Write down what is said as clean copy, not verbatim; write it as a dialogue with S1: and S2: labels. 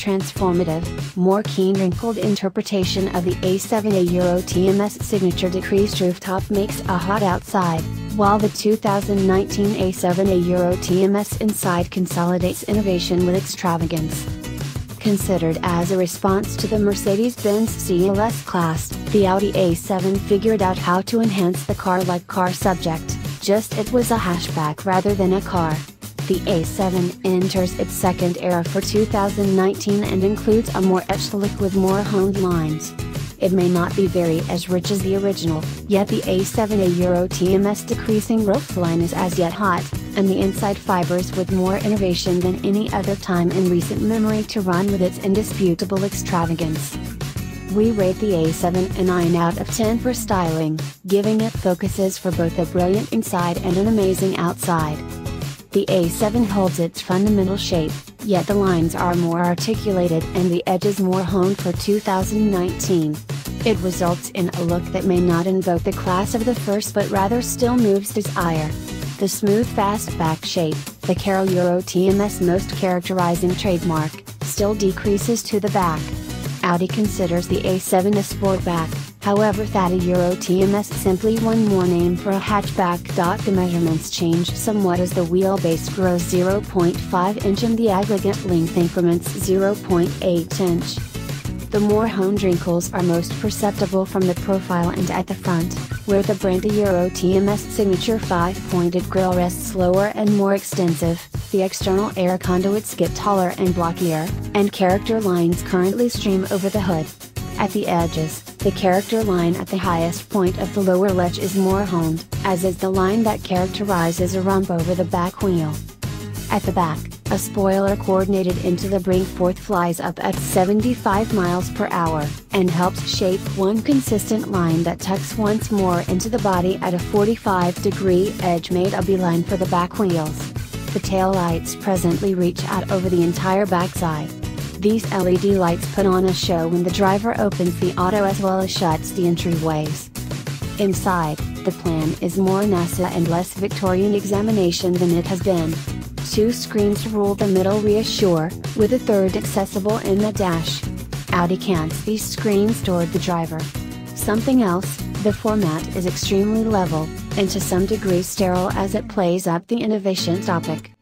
S1: transformative, more keen wrinkled interpretation of the A7 Euro TMS signature decreased rooftop makes a hot outside, while the 2019 A7 Euro TMS inside consolidates innovation with extravagance. Considered as a response to the Mercedes-Benz CLS-Class, the Audi A7 figured out how to enhance the car-like car subject, just it was a hatchback rather than a car. The A7 enters its second era for 2019 and includes a more etched look with more honed lines. It may not be very as rich as the original, yet the A7 Euro TMS decreasing roofline is as yet hot, and the inside fibers with more innovation than any other time in recent memory to run with its indisputable extravagance. We rate the A7 a 9 out of 10 for styling, giving it focuses for both a brilliant inside and an amazing outside. The A7 holds its fundamental shape, yet the lines are more articulated and the edges more honed for 2019. It results in a look that may not invoke the class of the first but rather still moves desire. The smooth fastback shape, the Carol Euro TMS most characterizing trademark, still decreases to the back. Audi considers the A7 a sportback, however that a Euro TMS simply one more name for a hatchback. The measurements change somewhat as the wheelbase grows 0.5 inch and the aggregate length increments 0.8 inch. The more honed wrinkles are most perceptible from the profile and at the front, where the brand Euro TMS signature 5-pointed grille rests lower and more extensive. The external air conduits get taller and blockier, and character lines currently stream over the hood. At the edges, the character line at the highest point of the lower ledge is more honed, as is the line that characterizes a rump over the back wheel. At the back, a spoiler coordinated into the Brinkforth flies up at 75 miles per hour, and helps shape one consistent line that tucks once more into the body at a 45-degree edge made a beeline for the back wheels. The tail lights presently reach out over the entire backside. These LED lights put on a show when the driver opens the auto as well as shuts the entryways. Inside, the plan is more NASA and less Victorian examination than it has been. 2 screens rule the middle rear, with a third accessible in the dash. Audi cants these screens toward the driver. Something else, the format is extremely level, and to some degree sterile as it plays up the innovation topic.